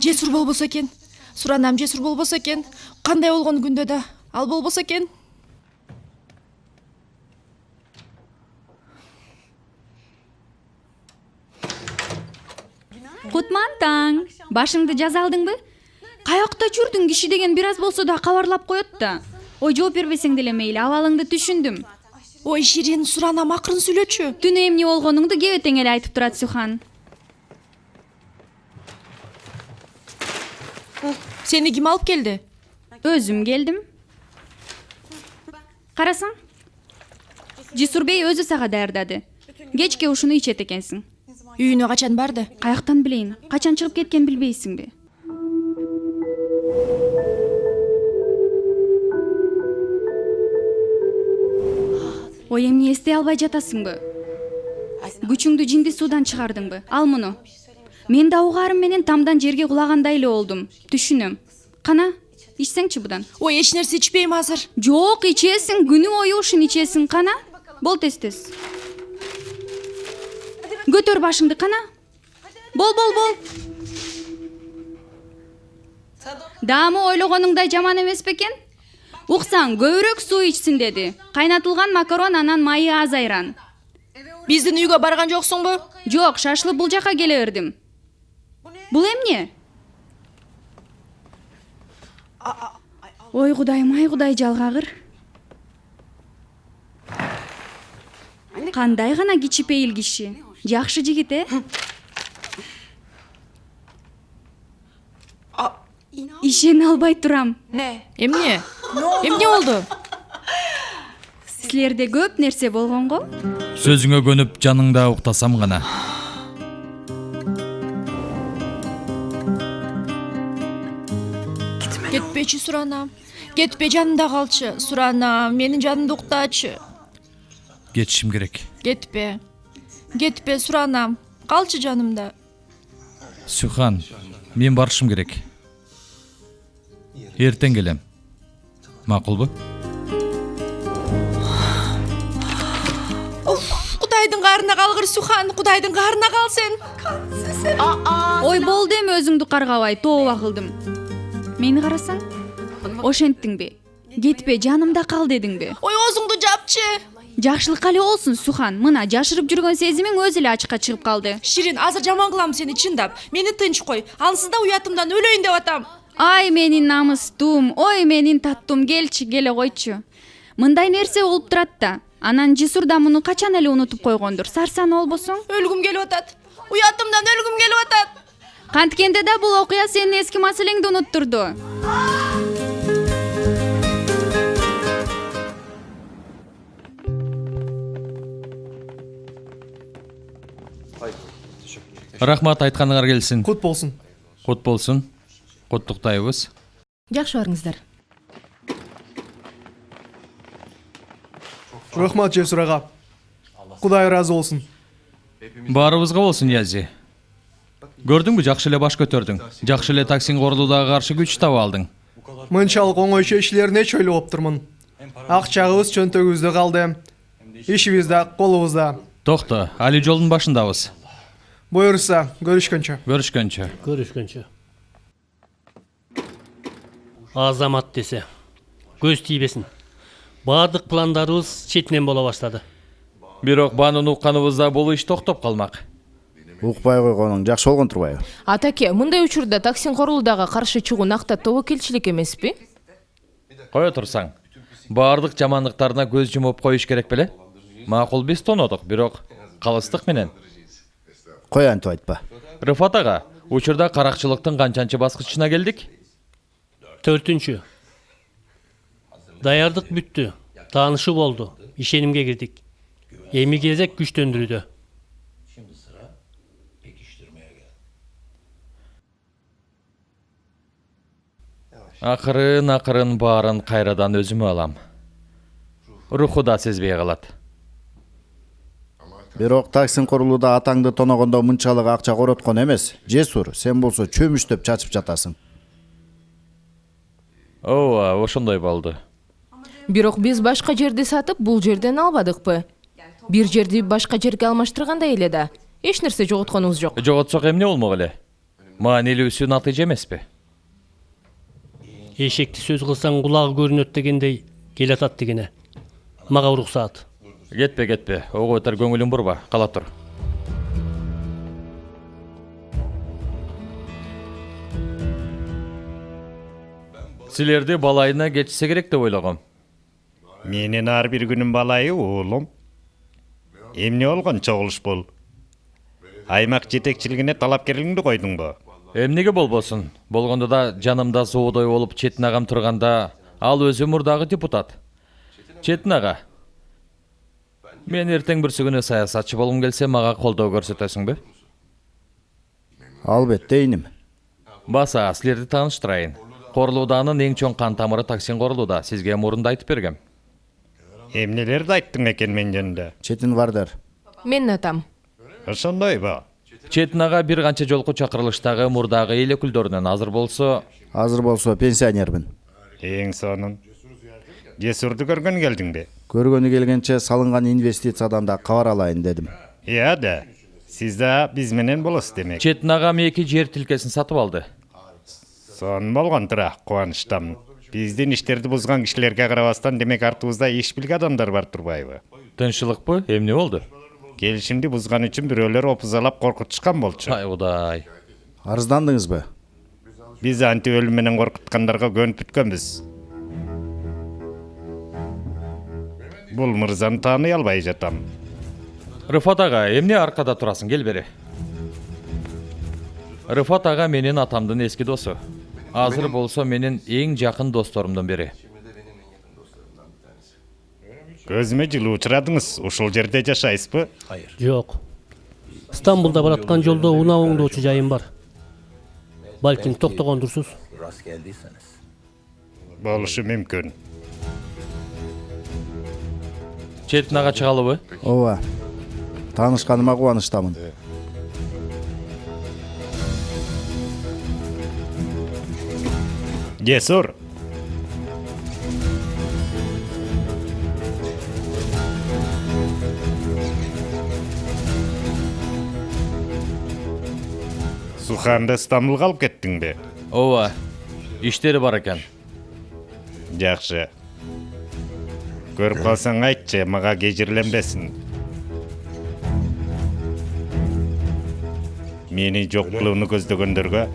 Жесур болбосо экен. Суранам жесур болбосо экен. Кандай болгон күндө да ал болбосо экен. Кутман таң. Башыңды жаза алдыңбы? Каякта жүрдүң, киши деген бир аз болсо да кабарлап коет да. Ой, жооп бербесең деле мейли, абалыңды түшүндүм. Ой, Ширин, Суранам акырын сүйлөчү. Түнү эмне болгонуңду кебетең эле айтып турат Сухан. Сени ким алып келди? Өзүм келдим. Карасаң, Жесурбей өзү сага даярдады. Кечке ушуну ичет экенсиң. Үйүнө качан барды? Каяктан билейин? Качан чыгып кеткен билбейсиңби? Ой, эмне эстей албай жатасыңбы? Күчүңдү жинди суудан чыгардыңбы? Ал муну. Мен да угарым менен тамдан жерге кулагандай эле болдум. Түшүнөм. Кана, ичсеңчи будан. Ой, эч нерсе ичпейм азыр. Жок, ичесиң, күнү бою ушун ичесиң, кана. Бол тез-тез. Көтөр башыңды, кана. Бол. Даамы ойлогонуңдай жаман эмес бекен? Уксаң, көбүрөөк суу ичсин деди. Кайнатылган макарон, анан майы аз айран. Биздин үйгө барган жоксуңбу? Жок, шашылып бул жака келе бердим. Бул эмне? Ой, Кудайым, ай Кудай жалгагыр. Кандай гана кичипейил киши. Жакшы жигит, Ишене албай турам. Эмне? Эмне болду? Силерде көп нерсе болгон го? Сөзүңө көнүп жаныңда уктасам гана. Кетпечи, Суранам. Кетпе, жанымда калчы. Суранам, менин жанымды уктачы. Кетишим керек. Кетпе, Суранам. Калчы жанымда. Сухан, мен барышым керек. Эртең келем. Макулбу? Кудайдын каарына калгыр, Сухан. Кудайдын каарына кал сен. Ой, болду эми өзүңдү каргабай, тооба кылдым. Мени карасаң? Ошенттиңби? Кетпе, жанымда кал дедиңби? Ой, оозуңду жапчы. Жакшылыкка эле болсун, Сухан. Мына жашырып жүргөн сезимиң өзү эле ачыкка чыгып калды. Ширин, азыр жаман кылам сени, чындап. Мени тынч кой. Ансыз да уятымдан өлөйүн деп атам. Ай, менин намыстум, ой, менин таттум, келчи, келе койчу. Мындай нерсе болуп турат да. Анан Жесур да муну качан эле унутуп койгондур. Сарсаны болбосоң? Өлгүм келип атат. Уятымдан өлгүм келип атат. Канткенде да бул окуя сенин эски маселеңди унуттурду. Рахмат, айтканыңар келсин. Кут болсун. Кут болсун. Куттуктайбыз. Жакшы барыңыздар. Рахмат Жесур ага. Кудай ыраазы болсун. Баарыбызга болсун, Язи. Көрдүңбү, жакшы эле баш көтөрдүң. Жакшы эле таксиңге ордуудагы каршы күч таап алдың. Мынчалык оңойчу иштерине чөйлөп оптурмун. Акчагыбыз чөнтөгүбүздө калды. ишибиз да, колубуз да. Токто, али жолдун башындабыз. Буюрса, көрүшкөнчө. Көрүшкөнчө. Көрүшкөнчө. Азамат десе, көз тийбесин. Бардык пландарыбыз четинен боло баштады. Бирок банын укканыбызда бул иш токтоп калмак. Укпай койгонуң жакшы болгон турбайбы? Атаке, мындай учурда токсин корулуудага каршы чыгуу накта тобокелчилик эмеспи? Кое турсаң. Бардык жамандыктарына көз жумуп коюш керек беле? Макул биз тонодук, бирок калыстык менен. Кой антип айтпа. Рыфат ага, учурда каракчылыктын канчанчы баскычына келдик? 4-чү. Даярдык бүттү. Таанышуу болду. Ишенимге кирдик. Эми кезек күчтөндүрүүдө. Акырын баарын кайрадан өзүмө алам. Руху да сезбей калат. Бирок токсин корулууда атаңды тоногондо мынчалык акча короткон эмес. Жесур, сен болсо чөмүштөп чачып жатасың. Ооба, ошондой болду. Бирок биз башка жерди сатып, бул жерден албадыкпы? Бир жерди башка жерге алмаштыргандай эле да. Эч нерсе жоготконубуз жок. Жоготсок эмне болмок эле? Маанилүүсү натыйжа эмеспи? Эшекти сөз кылсаң кулагы көрүнөт дегендей келатат дегене. Мага уруксаат. Кетпе, ого өтөр көңүлүң бурба, кала тур. Силерди балайына кетсе керек деп ойлогом. Менин ар бир күнүм балайы уулум. Эмне болгон чогулуш бул? Аймак жетекчилигине талапкерлигиңди койдуңбу? Эмнеге болбосун? Болгондо да жанымда соодой болуп Четин агам турганда, ал өзү мурдагы депутат. Четин ага. Мен эртең бүрсү күнү саясатчы болгум келсе, мага колдоо көрсөтөсүңбү? Албетте иним. Баса, силерди тааныштырайын. Корулууданын эң чоң кан тамыры токсин корулууда. Сизге мурунда айтып бергем. Эмнелерди айттың экен мен жөнүндө? Четин Вардар. Менин атам. Ошондойбу? Четин ага бир канча жолку чакырылыштагы мурдагы эл өкүлдөрүнөн Азыр болсо пенсионермин. Эң сонун. Жесурду көргөн келдиңби? Көргөнү келгенче салынган инвестициядан да кабар алайын дедим. Да. Сиз да биз менен болосуз демек. Четин агам 2 жер тилкесин сатып алды. Сон болгон тура, кубанычтамын. Биздин иштерди бузган кишилерге карабастан демек артыбызда иш билген адамдар бар турбайбы? Тынччылыкпы? Эмне болду? Келишимди бузган үчүн бирөөлөр опузалап коркутушкан болчу. Ай Кудай. Арыздандыңызбы? Биз анти өлүм менен коркуткандарга көнүп бүткөнбүз. Бул мырзаны тааный албай жатам. Рыфат ага, эмне аркада турасың? Кел бери. Рыфат ага менин атамдын эски досу. Азыр болсо менин эң жакын досторумдун бири. Көзүмө жылуу учурадыңыз. Ушул жерде жашайсызбы? Жок. Стамбулда бараткан жолдо унааңдоочу жайым бар. Балким токтогондурсуз. Болушу мүмкүн. Четин ага чыгалыбы? Ооба. Таанышканыма кубанычтамын. Жесур. Суханды Стамбулга алып кеттиңби? Ооба. Иштери бар экен. Жакшы. Көрүп калсаң айтчы, мага кежирленбесин. Мени жок кылууну көздөгөндөргө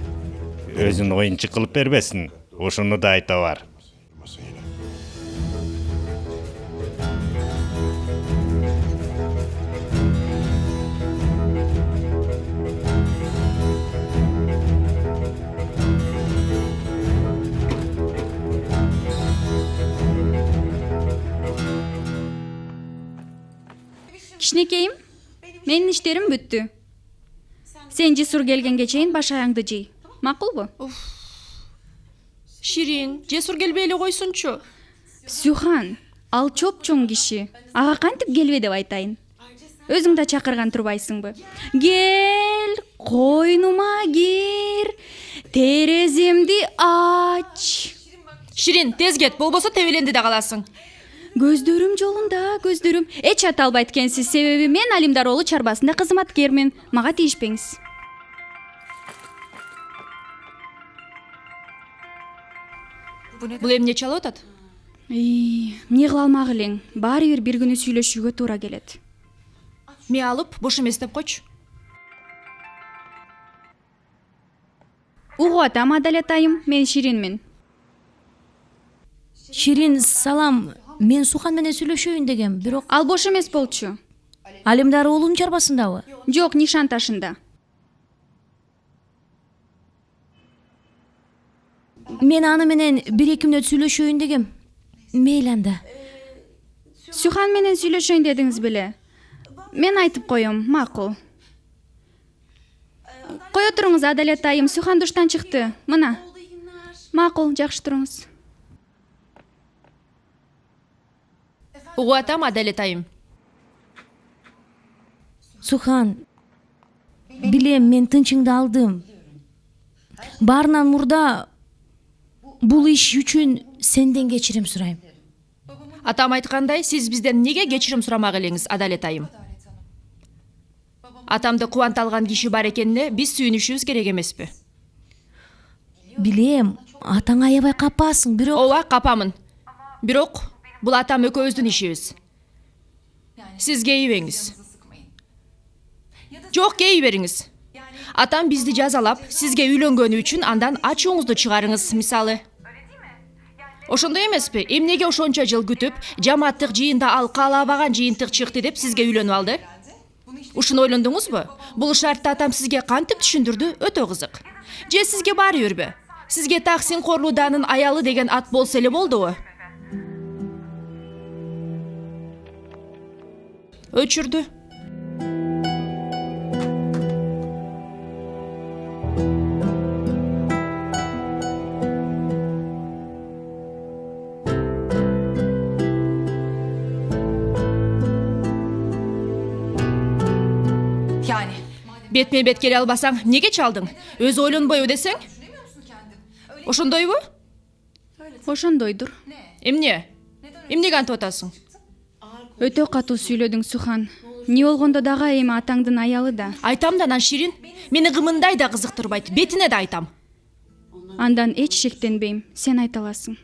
өзүн оюнчук кылып бербесин. Ушуну да айта бар. Кичинекейим, менин иштерим бүттү. Сен Жесур келгенге чейин баш аяңды жей. Макулбу? Ширин, Жесур келбей эле койсунчу. Сюхан, ал чоп-чоң киши. Ага кантип келбе деп айтайын. Өзүң да чакырган турбайсыңбы? Кел, койнума кир, тереземди ач. Ширин, тез кет, болбосо тебеленди да каласың. Көздөрүм жолунда, көздөрүм. Эч ата албайт экенсиз, себеби мен Алимдар уулу чарбасында кызматкермин. Мага тийишпеңиз. Бул эмне чалып атат? Эмне кыла алмак элең? Баары бир күнү сүйлөшүүгө туура келет. Ме алып бош эмес деп койчу. Угуп атам, Адалет айым, мен Ширинмин. Ширин, салам. Мен Сухан менен сүйлөшөйүн дегем, бирок Ал бош эмес болчу. Алимдар уулунун чарбасындабы? Жок, нишан ташында. Мен аны менен 1-2 мүнөт сүйлөшөйүн дегем. Мейли анда. Сухан менен сүйлөшөйүн дедиңиз беле? Мен айтып коем, макул. Кое туруңуз, Адалет айым, Сухан душтан чыкты. Мына. Макул, жакшы туруңуз. Угуп атам, Адалет айым. Сухан, билем, мен тынчыңды алдым. Баарынан мурда бул иш үчүн сенден кечирим сурайм. Атам айткандай, сиз бизден эмнеге кечирим сурамак элеңиз, Адалет айым? Атамды кубанта алган киши бар экенине биз сүйүнүшүбүз керек эмеспи? Билем, атаң аябай капасың, бирок Ооба, капамын. Бирок бул атам экөөбүздүн ишибиз. Сиз кейибеңиз. Жок, кейибериңиз. Атам бизди жазалап, сизге үйлөнгөнү үчүн андан ачууңузду чыгарыңыз, мисалы. Ошондой эмеспи? Эмнеге ошончо жыл күтүп, жамааттык жыйында ал каалабаган жыйынтык чыкты деп сизге үйлөнүп алды? Ушуну ойлондуңузбу? Бул шартты атам сизге кантип түшүндүрдү? Өтө кызык. Же сизге баары бирби? Сизге Таксин Корлууданын аялы деген ат болсо эле болдубу? Өчүрдү. Бетме бет келе албасаң, неге чалдың? Өзү ойлонбойбу десең? Ошондойбу? Ошондойдур. Эмне? Эмнеге антип атасың? Өтө катуу сүйлөдүң, Сухан. Не болгондо дагы эми атаңдын аялы да. Айтам да, нан Ширин. Мени гымындай да кызыктырбайт. Бетине да айтам. Андан эч шектенбейм. Сен айта аласың.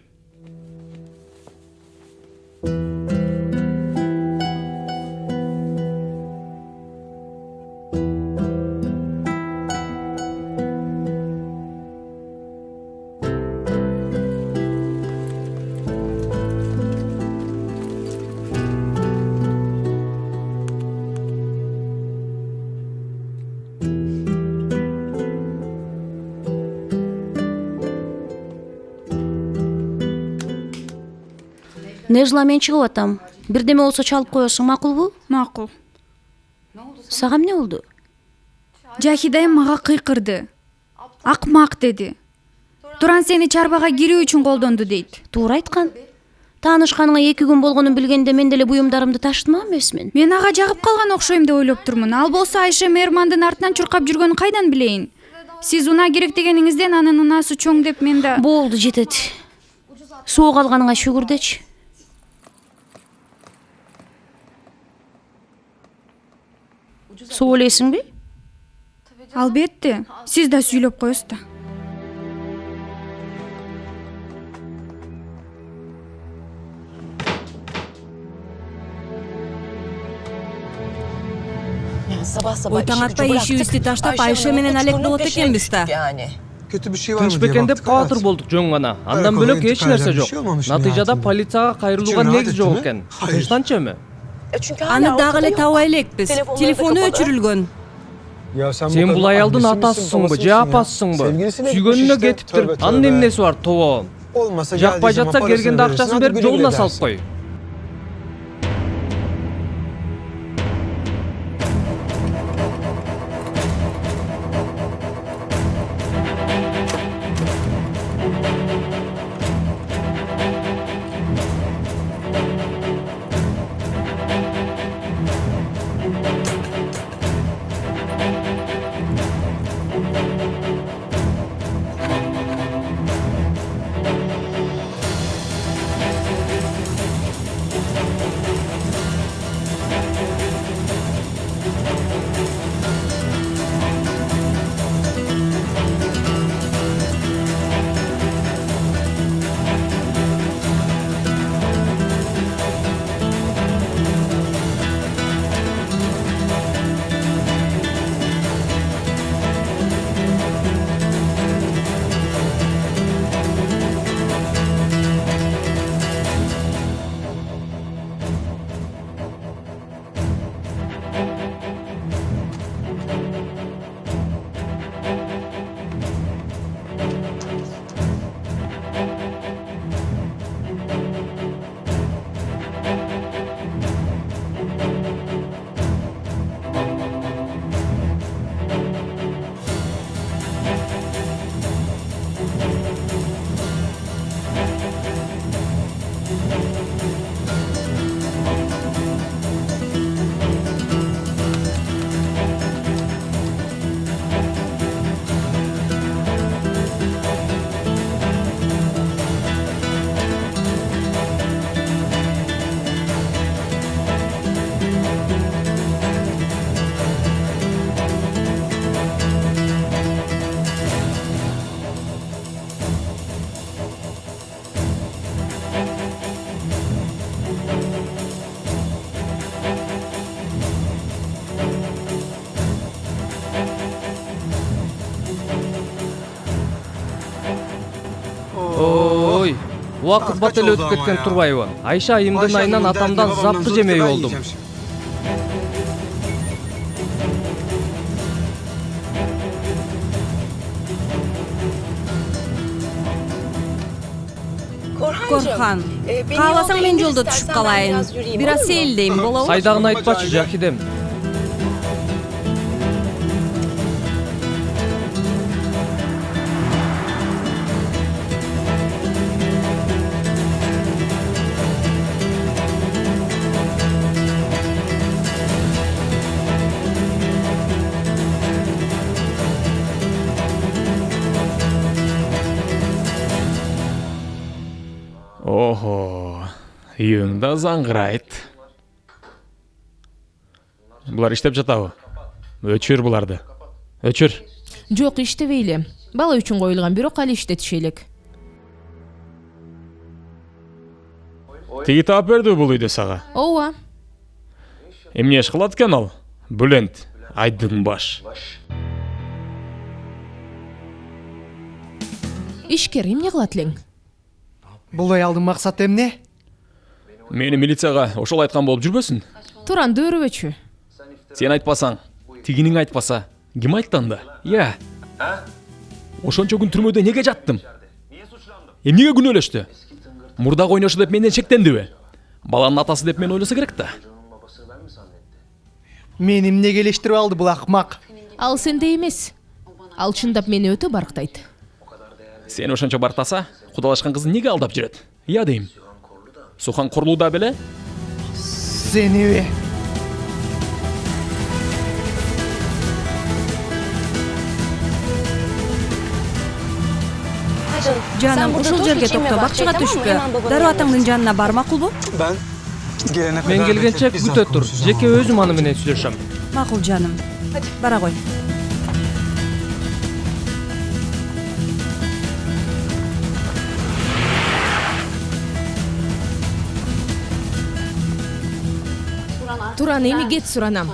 Нежла, мен чыгып атам. Бирдеме болсо чалып коесуң, макулбу? Макул. Сага эмне болду? Жахидайым мага кыйкырды. Акмак деди. Туран сени чарбага кирүү үчүн колдонду дейт. Туура айткан. Таанышканыңа 2 күн болгонун билгенде мен деле буюмдарымды таштырмак эмесмин. Мен ага жагып калган окшойм деп ойлоп турмун. Ал болсо Айша Мермандын артынан чуркап жүргөнүн кайдан билейин? Сиз унаа керек дегениңизден анын унаасы чоң деп мен да... Болду, жетет. Соо калганыңа шүгүр дечи. Соо элесиңби? Албетте. Сиз да сүйлөп коесуз да. Ой, таң атпай ишибизди таштап Айша менен алек болот экенбиз да. Kötü bir şey var mı Тынч diye бекен деп baktık кабатыр ama болдук жөн гана. Андан Көлөк бөлөк эч этип нерсе кайрылып жок. bir şey olmamış mı Натыйжада hayatım? полицияга кайрылууга Үчүн негиз раат жок эттими? экен. Hayır. Тынчтанчы эми? Аны дагы эле табай элекпиз. Телефону өчүрүлгөн. Ya sen Сен бул аялдын атасысыңбы же апасысыңбы? Сүйгөнүнө кетиптир. Анын эмнеси бар, тобо? Olmasa Жакпай жатса келгенде акчасын берип жолуна салып кой. Убакыт бат эле өтүп кеткен турбайбы? Айша айымдын айынан атамдан запты жемей болдум. Корхан, кааласаң мен жолдо түшүп калайын. Бир аз сейилдейм, болобу? Сайдагын айтпачы, Жакидем. Ого, үйүңдө заңгырайт. Булар иштеп жатабы? Өчүр буларды. Өчүр. Жок, иштебейли. Бала үчүн коюлган, бирок али иштетишелик. Тиги таап берди бул үйдө сага. Ооба. Эмне иш кылат экен ал? Бүлент, айдың баш. Ишкер, эмне кылат элең? Бул аялдын максаты эмне? Мени милицияга ошол айткан болуп жүрбөсүн? Туранды өрүбөчү. Сен айтпасаң, тигиниң айтпаса, ким айтты анда? Я. Ошончо күн түрмөдө неге жаттым? Эмнеге күнөөлөштү? Мурдагы ойношу деп менден шектендиби? Баланын атасы деп мени ойлосо керек да. Мен эмнеге элештирип алды бул акмак? Ал сенде эмес. Ал чындап мени өтө барктайт. Сен ошончо бартаса, кудалашкан кызын неге алдап жүрөт? Я дейм. Сухан корлууда беле? Сенеби? Жаным, ушул жерге токто, бакчага түшпө. Дароо атаңдын жанына бар, макулбу? Мен келгенче күтө тур. Жеке өзүм аны менен сүйлөшөм. Макул жаным. Бара кой. Туран, эми кет суранам.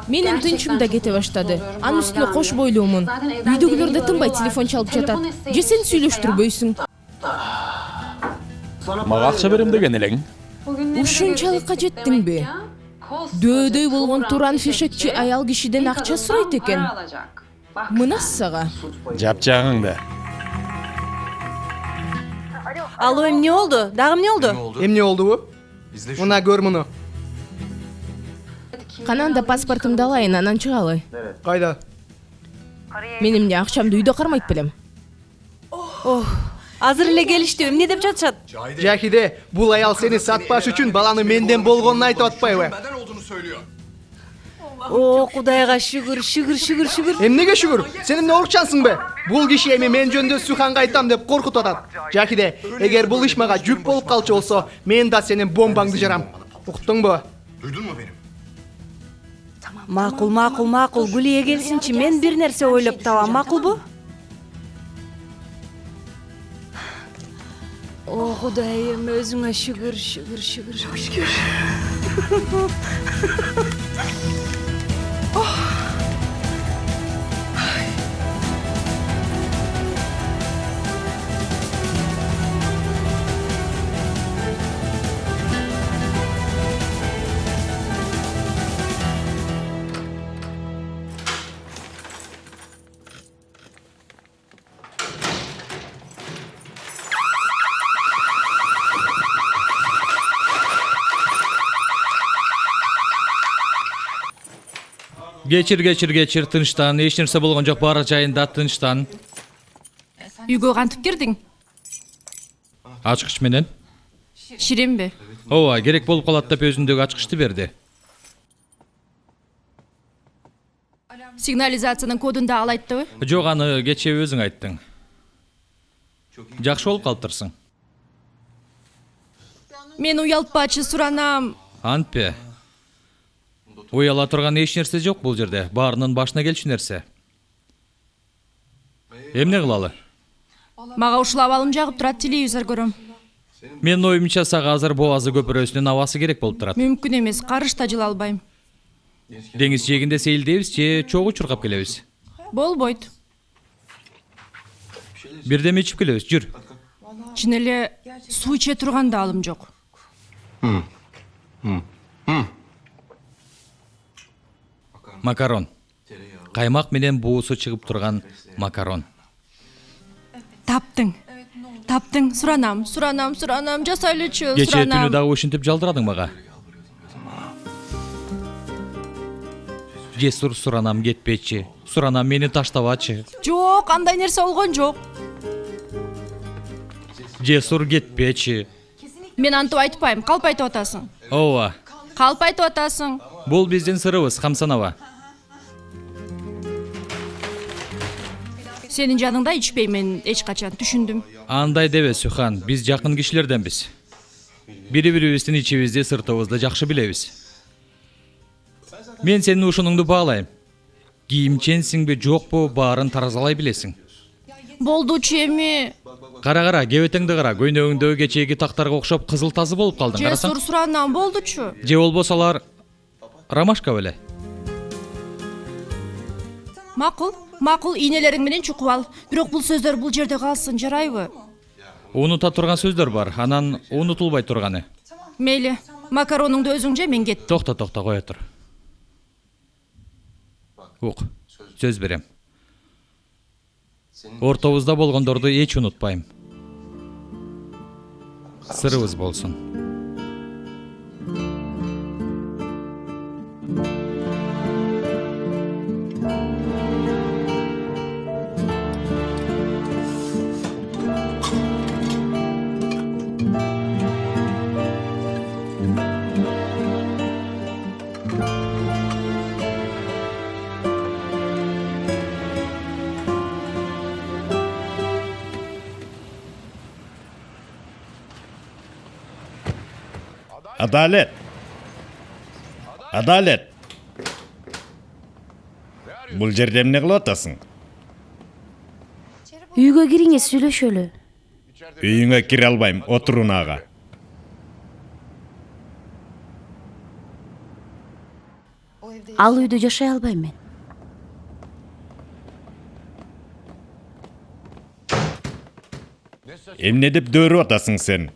Менин тынчым да кете баштады. Анын үстүнө кош бойлуумун. Үйдөгүлөр да тынбай телефон чалып жатат. Же сен сүйлөштүрбөйсүң? Мага акча берем деген элең. Ушунчалыкка жеттиңби? Дөөдөй болгон Туран фишекчи аял кишиден акча сурайт экен. Мына сага. Жапчагыңды. Алло, эмне болду? Дагы эмне болду? Эмне болдубу? Мына көр муну. Кананда паспортумду алайын, анан чыгалы. Кайда? Мен эмне акчамды үйдө кармайт белем. Азыр эле келишти, эмне деп жатышат? Жакиде, бул аял сени сатпаш үчүн баланы менден болгонун айтып атпайбы? О, Кудайга шүгүр, шүгүр, шүгүр, шүгүр. Эмнеге шүгүр? Сен эмне урукчансыңбы? Бул киши эми мен жөнүндө Суханга айтам деп коркутуп атат. Жакиде, эгер бул иш мага жүк болуп калчу болсо, мен да сенин бомбаңды жарам. Уктуңбу? Duydun mu benim? Макул, макул, макул. Гүлие келсинчи, мен бир нерсе ойлоп табам, макулбу? О, Кудайым, өзүңө шүгүр, шүгүр, шүгүр, шүгүр. Кечир, тынчтан, эч нерсе болгон жок, баары жайында, тынчтан. Үйгө кантип кирдиң? Ачкыч менен. Ширемби? Ооба, керек болуп калат деп өзүндөгү ачкычты берди. Сигнализациянын кодун да ал айттыбы? Жок, аны кечээ өзүң айттың. Жакшы болуп калыптырсың. Мен уялтпачы суранам. Антпе. Уяла турган эч нерсе жок бул жерде. Баарынын башына келчү нерсе. Эмне кылалы? Мага ушул абалым жагып турат, телевизор көрөм. Менин оюмча сага азыр Боазы көпүрөсүнүн абасы керек болуп турат. Мүмкүн эмес, карышта жыла албайм. Деңиз жээгинде сейилдейбиз же чогуу чуркап келебиз? Болбойт. Бирдеме ичип келебиз, жүр. чын эле суу иче турган да алым жок. Макарон. Каймак менен буусу чыгып турган макарон. Таптың, суранам, жасайлычы, Кечээ түнү дагы ушинтип жалдырадың мага. Жесур суранам кетпечи. Суранам мени таштабачы. Жок, андай нерсе болгон жок. Жесур кетпечи. Мен антып айтпайм, калп айтып атасың. Ооба. Калп айтып атасың. Бул биздин сырыбыз, Хамсанова. Сенин жаныңда ичпеймен эч качан, түшүндүм. Андай дебе, Сухан, биз жакын кишилерденбиз. Бири-бирибиздин ичибизди, сыртыбызды жакшы билебиз. Мен сенин ушунуңду баалайм. Кийимченсиңби, жокпу, баарын таразалай билесиң. Болдучу эми. Кара, кебетеңди кара, көйнөгүңдөгү кечээги тактарга окшоп кызыл тазы болуп калдың, карасаң. Жесур суранам, болдучу. Же болбосо алар ромашка беле. Макул, ийнелериң менен чукуп ал. Бирок бул сөздөр бул жерде калсын, жарайбы? Унута турган сөздөр бар, анан унутулбай турганы. Мейли, макаронуңду өзүң же, мен кеттим. Токта, кое тур. Ук, сөз берем. Ортобузда болгондорду эч унутпайм. Сырыбыз болсун. Адалет. Бул жерде эмне кылып атасың? Үйгө кириңиз, сүйлөшөлү. Үйүңө кире албайм, отурун ага. Ал үйдө жашай албайм мен. Эмне деп дөөрүп атасың сен?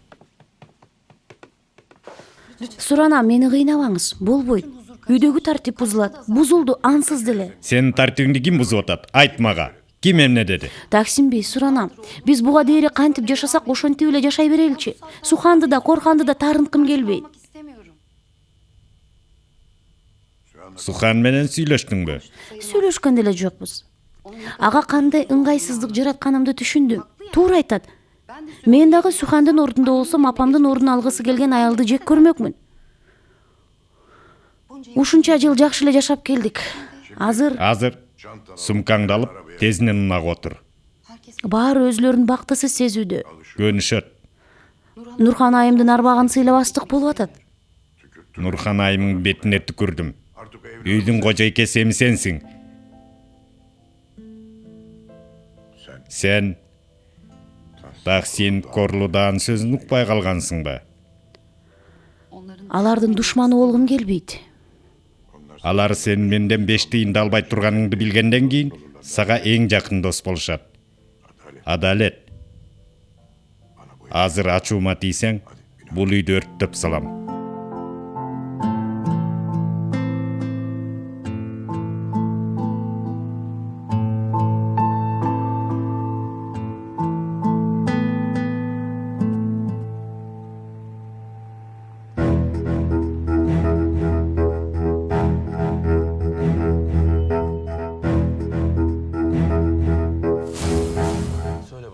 Суранам, мени кыйнабаңыз, болбойт. Үйдөгү тартип бузулат. Бузулду ансыз деле. Сенин тартибиңди ким бузуп атат? Айт мага. Ким эмне деди? Таксимби, суранам. Биз буга дейре кантип жашасак, ошентип эле жашай береличи. Суханды да, Корханды да таарынткым келбейт. Сухан менен сүйлөштүңбү? Сүйлөшкөн деле жокпуз. Ага кандай ыңгайсыздык жаратканымды түшүндүм. Туура айтат. Мен дагы Сухандын ордунда болсом, апамдын ордун алгысы келген аялды жек көрмөкмүн. Ушунча жыл жакшы эле жашап келдик. Азыр сумкаңды алып, тезинен унага отур. Баары өзүлөрүн бактысыз сезүүдө. Көнүшөт. Нурхан айымдын арбагын сыйлабастык болуп атат. Нурхан айымдын бетине түкүрдүм. Үйдүн кожойкеси эми сенсиң. Сен сен Корлудан сөзүн укпай калгансыңбы? Алардын душманы болгум келбейт. Алар сен менден 5 тыйынды албай турганыңды билгенден кийин сага эң жакын дос болушат. Адалет. Азыр ачуума тийсең, бул үйдү өрттөп салам.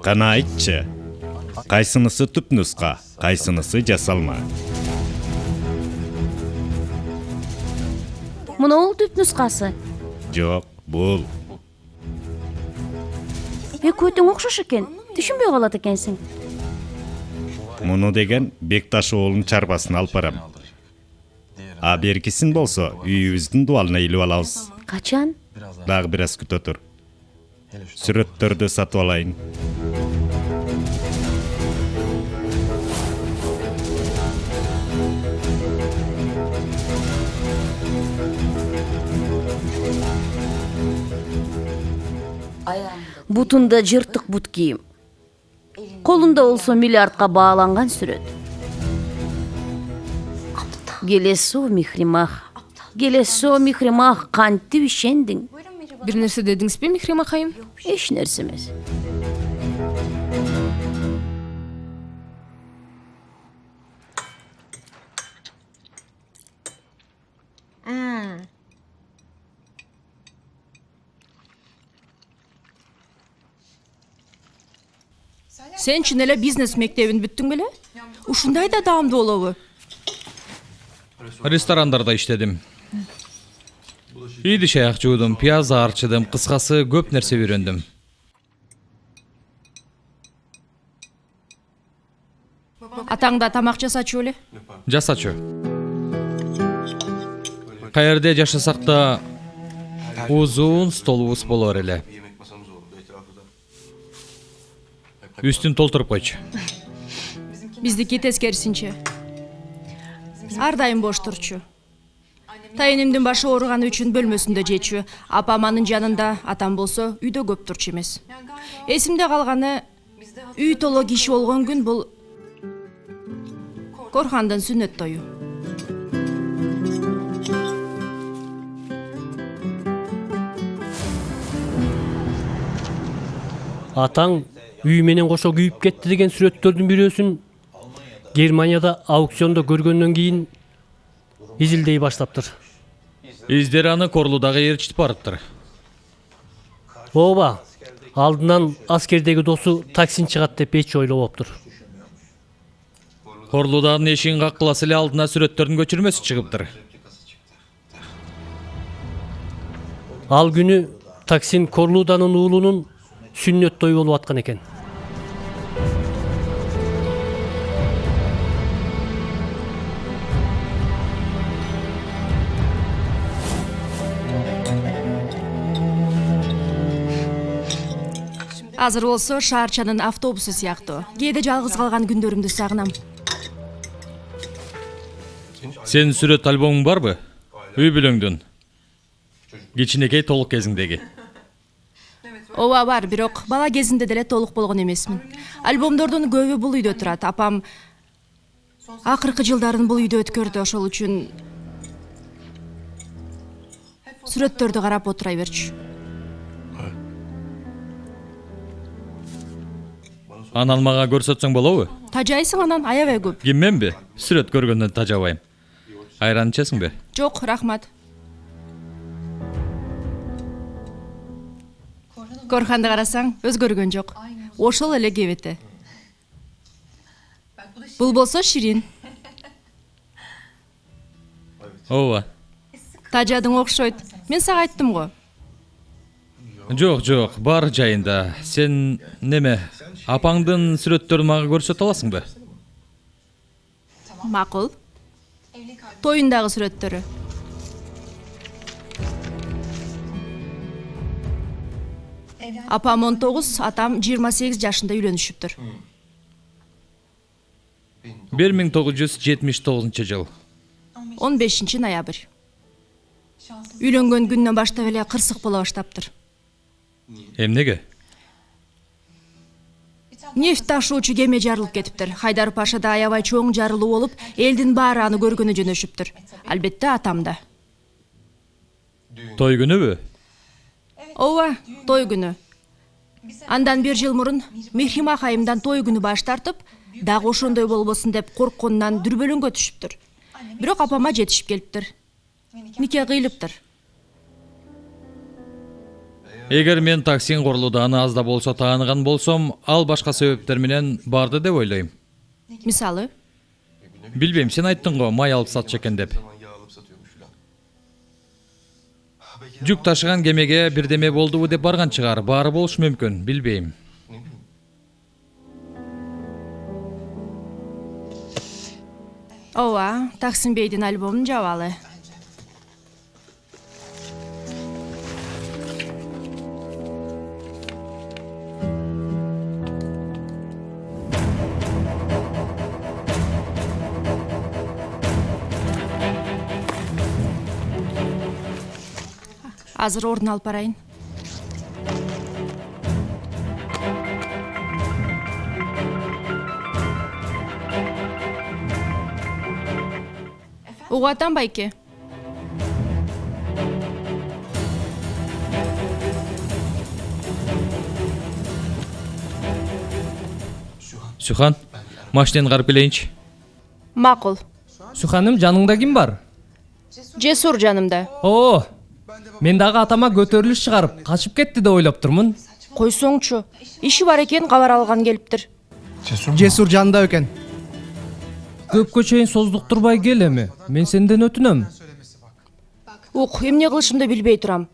Кана айтчы, кайсынысы түпнуска, кайсынысы жасалма? Муну ол түпнускасы. Жок, бул. Экөөтүң окшош экен. Түшүнбөй калат экенсиң. Муну деген Бекташ оолунун чарбасын алып барам. А беркисин болсо үйүбүздүн дубалына илип алабыз. Качан? Дагы бир аз күтө тур. Сүрөттөрдү сатып алайын. Бутунда жыртык бут кийим. Колунда болсо миллиардка бааланган сүрөт. Келесо Михримах, кантип ишендиң? Бир нерсе дедиңизби, Михрима хайым? Эч нерсе эмес. Сен чын эле бизнес мектебин бүттүң беле? Ушундай да даамдуу болобу? Ресторандарда иштедим. Идиш аяк жуудум, пияз арчыдым, кыскасы көп нерсе үйрөндүм. Атаң да тамак жасачу беле? Жасачу. Каерде жашасак да узун столубуз болор эле. Үстүн толтуруп койчу. Биздики тескерисинче. Ар дайым бош турчу. Тайынымдын башы ооруганы үчүн бөлмөсүндө жечү. Апам анын жанында, атам болсо үйдө көп турчу эмес. Эсимде калганы үй толо киши болгон күн бул Корхандын сүннөт тою. Атаң үй менен кошо күйүп кетти деген сүрөттөрдүн бирөөсүн Германияда аукциондо көргөндөн кийин изилдей баштаптыр. Издер аны Корлудагы ээрчитип барыптыр. Ооба, алдынан аскердеги досу таксин чыгат деп эч ойлобоптур. Корлуданын эшигин каккыласа эле алдына сүрөттөрдүн көчүрмөсү чыгыптыр. Ал күнү таксин Корлуданын уулунун сүннөт тою болуп аткан экен. Азыр болсо шаарчанын автобусу сыяктуу. Кээде жалгыз калган күндөрүмдү сагынам. Сенин сүрөт альбомуң барбы? Үй бүлөңдүн. Кичинекей толук кезиңдеги. Ооба бар, бирок бала кезинде деле толук болгон эмесмин. Альбомдордун көбү бул үйдө турат. Апам акыркы жылдарын бул үйдө өткөрдү, ошол үчүн сүрөттөрдү карап отура берчү. Анан мага көрсөтсөң болобу? Тажайсың анан, аябай көп. Ким менби? Сүрөт көргөндөн тажабайм. Айран ичесиңби? Жок, рахмат. Корханды карасаң, өзгөргөн жок. Ошол эле кебете. Бул болсо ширин. Ооба. Тажадың окшойт. Мен сага айттым го. Жок, бар жайында. Сен неме, апаңдын сүрөттөрүн мага көрсөтө аласыңбы? Макул. Тоюндагы сүрөттөрү. Апам 19, атам 28 жашында үйлөнүшүптүр. 1979 жыл. 15 ноябрь. Үйлөнгөн күндөн баштап эле кырсык боло баштаптыр. Эмнеге? Нефть ташуучу кеме жарылып кетиптир. Хайдар Пашада аябай чоң жарылуу болуп, элдин баары аны көргөнү жөнөшүптүр. Албетте атам да. Той күнүбү? Ооба, той күнү. Андан 1 жыл мурун Михрима хайымдан той күнү баш тартып, дагы ошондой болбосун деп коркконунан дүрбөлөңгө түшүптүр. Бирок апама жетишип келиптир. Нике кыйлыптыр. Эгер мен таксин Корлуданы аз да болсо тааныган болсом, ал башка себептер менен барды деп ойлойм. Мисалы? Билбейм, сен айттың го, май алып сатчу экен деп. Жүк ташыган кемеге бирдеме болдубу деп барган чыгар. Баары болушу мүмкүн, билбейм. Ооба, Таксим Бейдин альбомун жабалы. Азыр ордун алып барайын. угатам байке. Сюхан, машинаны карып келейинчи. Макул. Суханым, жаныңда ким бар? Жесур жанымда. О, мен дагы атама көтөрүлүш чыгарып, качып кетти деп ойлоп турмун. Койсоңчу. Иши бар экен, кабар алган келиптир. Жесур жанында экен. Көпкө чейин создуктурбай кел эми. Мен сенден өтүнөм. Ук, эмне кылышымды билбей турам.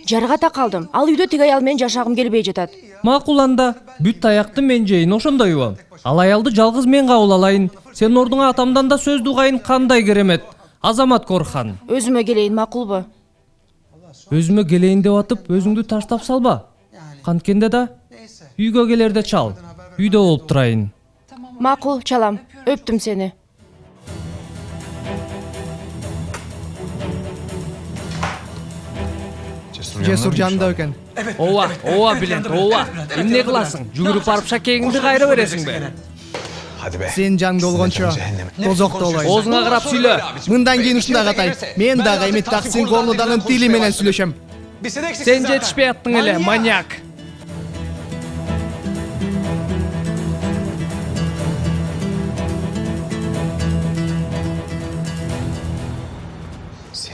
Жарга такалдым. Ал үйдө тиги аял менен жашагым келбей жатат. Макул анда, бүт таякты мен жейин, ошондой бол. Ал аялды жалгыз мен кабыл алайын. Сенин ордуңа атамдан да сөз дугайын, кандай керемет. Азамат Корхан. Өзүмө келейин, макулбу? Өзүмө келейин деп атып, өзүңдү таштап салба. Канткенде да үйгө келерде чал. Үйдө болуп турайын. Макул, чалам. Өптүм сени. Жесур жанында экен. Ооба Билент, ооба. Эмне кыласың? Жүгүрүп барып шакегиңди кайра бересиң бе? Сен жаныңда болгончо тозокто болойн. Оозуңа карап сүйлө. Мындан кийин ушундай катай. Мен дагы эми таксин корнуданын тили менен сүйлөшөм. Сен жетишпей аттың эле, маньяк.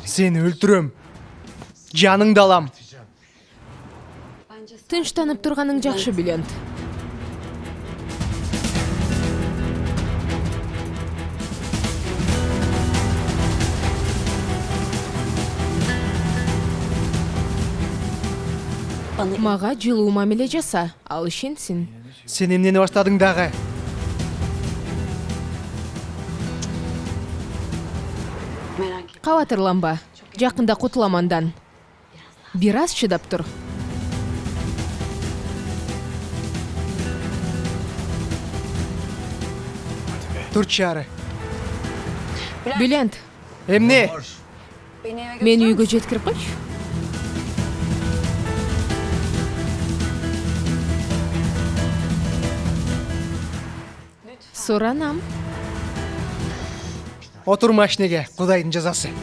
Сени өлтүрөм. Жаныңды алам. Тынчтанып турганың жакшы, Билент. Мага жылуу мамиле жаса, ал ишенсин. Сен эмнени баштадың дагы? Кабатырланба. Жакында кутулам андан. Бир аз чыдап тур. Турчу ары. Билент, Эмне? мени үйгө жеткирип койчу. Суранам. Отур машинеге, Кудайдын жазасы.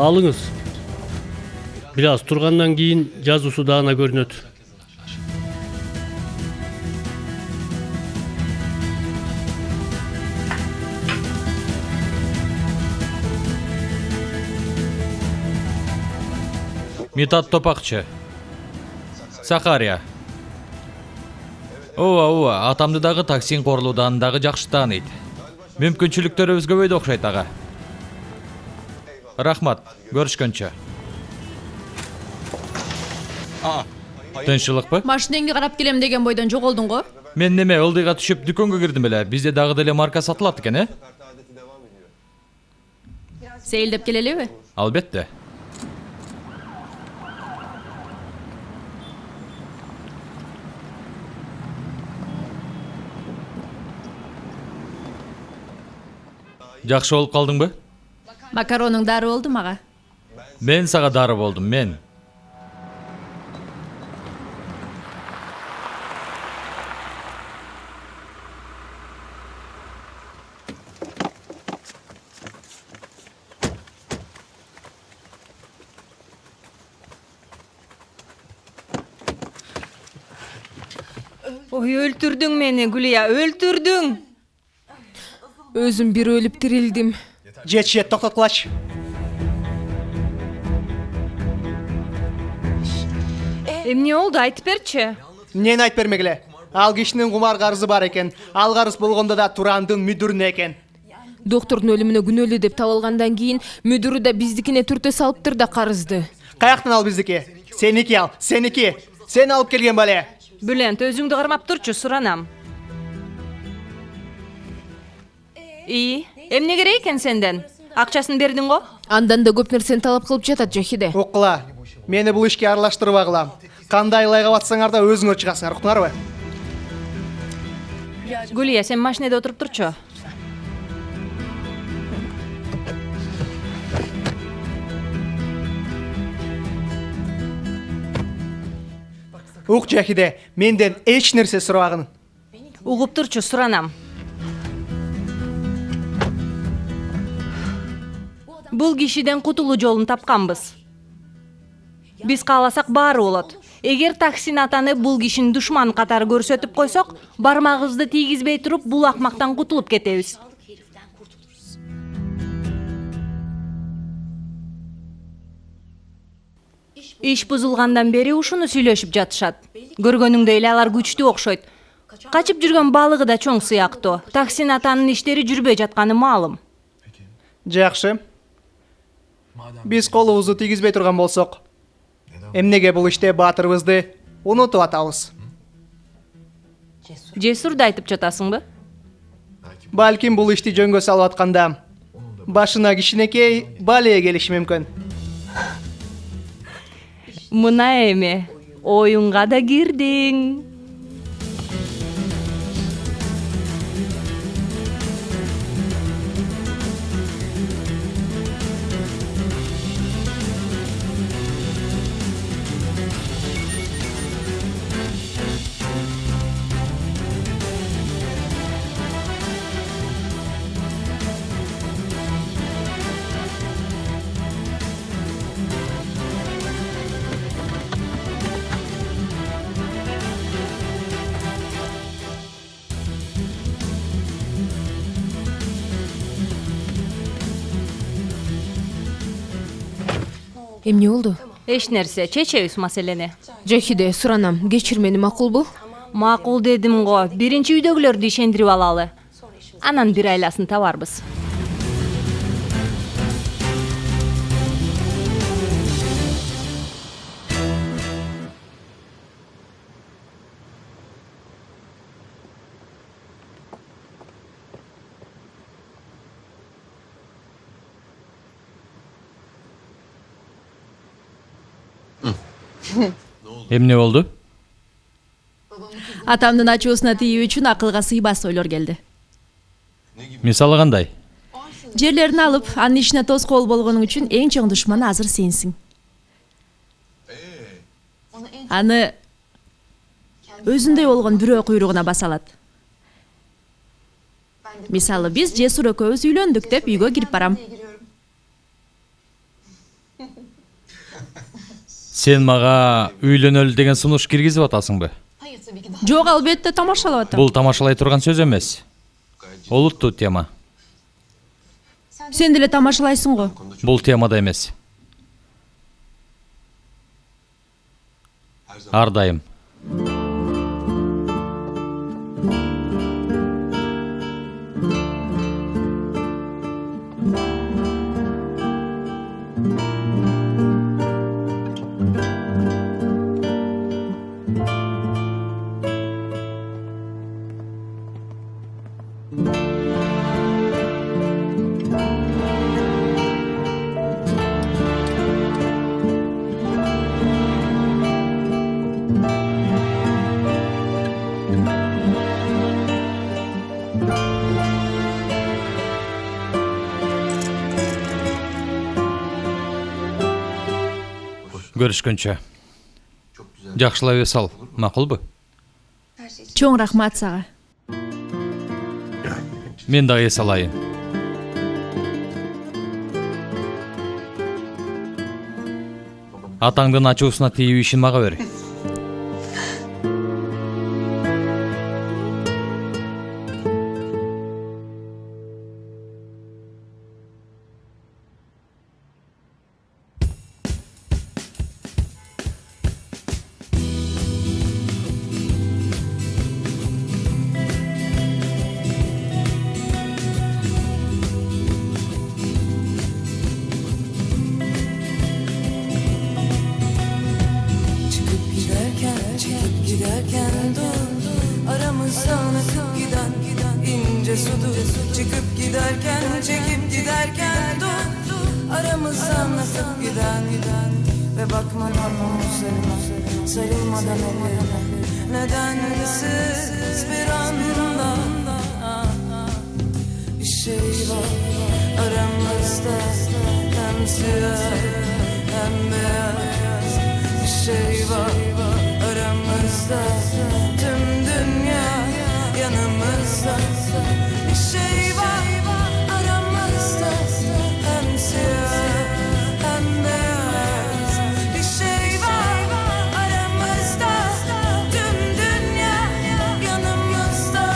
Алыңыз. Бир аз тургандан кийин жазуусу даана көрүнөт. Митат Топакчы. Сахария. Ооба, атамды дагы таксин корлуудан дагы жакшы тааныйт. Мүмкүнчүлүктөрүбүз көбөйдү окшойт ага. Рахмат, көрүшкөнчө. Тынччылыкпы? Машинеңди карап келем деген бойдон жоголдуң го? Мен неме ылдыйга түшүп дүкөнгө кирдим эле. Бизде дагы деле марка сатылат экен, э? Сейилдеп келелиби? Албетте. Жакшы болуп калдыңбы? Макароның дары болду мага. Мен сага дары болдум, мен. Ой, өлтүрдүң мени, Гүлия, өлтүрдүң. Өзүм бир өлүп тирилдим. Жетшет, токтоткулачы. Эмне болду, айтып берчи. Эмнени айтып бермегиле? Ал кишинин кумар карызы бар экен. Ал карыз болгондо да Турандын мүдүрүнө экен. Доктордун өлүмүнө күнөөлүү деп табылгандан кийин мүдүрү да биздикине түртө салыптыр да карызды. Каяктан ал биздики? Сеники ал, сеники. Сен алып келген бале. Бүлент, өзүңдү кармап турчу, суранам. Эмне керек экен сенден? Акчасын бердиң го? Андан да көп нерсени талап кылып жатат Жахиде. Уккула. Мени бул ишке аралаштырбагыла. Кандай лайга батсаңар да өзүңөр чыгасыңар, уктуңарбы? Гүлия, сен машинеде отуруп турчу. Ук Жахиде, менден эч нерсе сурабагын. Угуп турчу, суранам. Бул кишиден кутулуу жолун тапканбыз. Биз кааласак баары болот. Эгер Таксин атаны бул кишинин душман катары көрсөтүп койсок, бармагыбызды тийгизбей туруп бул акмактан кутулуп кетебиз. Иш бузулгандан бери ушуну сүйлөшүп жатышат. Көргөнүңдөй эле алар күчтүү окшойт. Качып жүргөн балыгы да чоң сыяктуу. Таксин атанын иштери жүрбөй жатканы маалым. Жакшы. Биз колубузду тийгизбей турган болсок, эмнеге бул иште баатырыбызды унутуп атабыз? Жесурду айтып жатасыңбы? Балким бул ишти жөнгө салып атканда башына кичинекей бале келиши мүмкүн. Мына эми оюнга да кирдиң. Эмне болду? Эч нерсе, чечебиз маселени. Жахиде, суранам, кечир мени, макулбу? Макул дедим го, биринчи үйдөгүлөрдү ишендирип алалы. Анан бир айласын табарбыз. Эмне болду? Атамдын ачуусуна тийүү үчүн акылга сыйбас ойлор келди. Мисалы кандай? Жерлерин алып, анын ишине тоскоол болгонуң үчүн эң чоң душман азыр сенсиң. Аны өзүндөй болгон бирөө куйругуна баса алат. Мисалы, биз Жесур экөөбүз үйлөндүк деп үйгө кирип барам. Сен мага үйлөнөлү деген сунуш киргизип атасыңбы? Жок, албетте тамашалап атам. Бул тамашалай турган сөз эмес. Олуттуу тема. Сен деле тамашалайсың го. Бул темада эмес. Ар дайым. Görüşкөнчө. Жакшылап эс ал, макулбу? Чоң рахмат сага. Мен дагы эс алайын. Атаңдын ачуусуна тийүү ишин мага бер. Aramızdan akıp giden ince sudur. Çıkıp giderken, çekip giderken dur. Aramızdan akıp giden ve bakmadan omuzlarıma, sarılmadan ellerime. Nedensiz bir anda bir şey var aramızda, hem siyah hem beyaz. Bir şey var aramızda, tüm dünya yanımızda. Bir şey var aramızda, hem siyah hem beyaz. Bir şey var aramızda, tüm dünya yanımızda.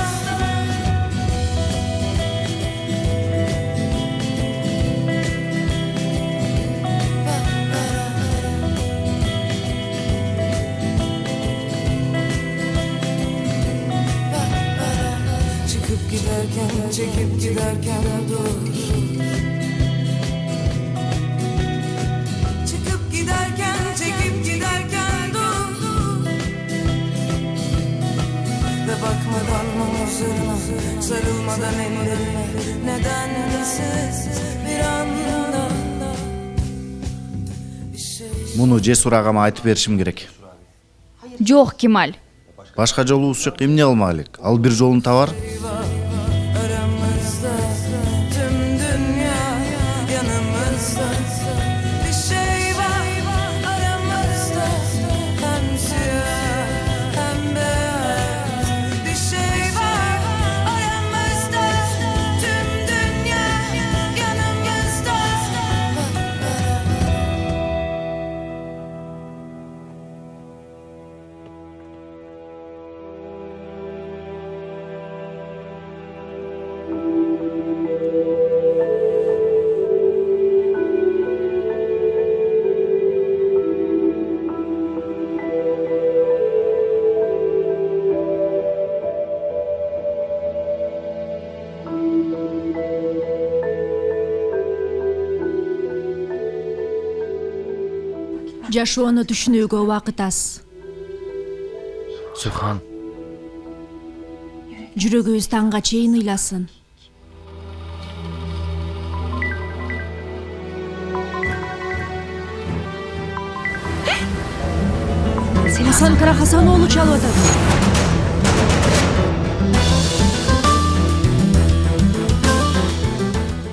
Çıkıp giderken, çekip giderken dur. Çıkıp giderken, çekip giderken dur. Ve bakmadan omuzlarıma, sarılmadan ellerime. Nedensiz bir anda bir şey. Muну Жесур агама айтып беришим керек. Жок, Кемаль. Башка жолубуз жок, эмне кылмак элек? Ал бир жолун табар. Aramızda, tüm dünya yanımızda. Bir şey var aramızda, hem siyah hem beyaz. Bir şey var aramızda, tüm dünya yanımızda. Жашоону түшүнүүгө убакыт аз. Сухан, Жүрөгүбүз таңга чейин ыйласын. Хасан Карахасанову чалып атат.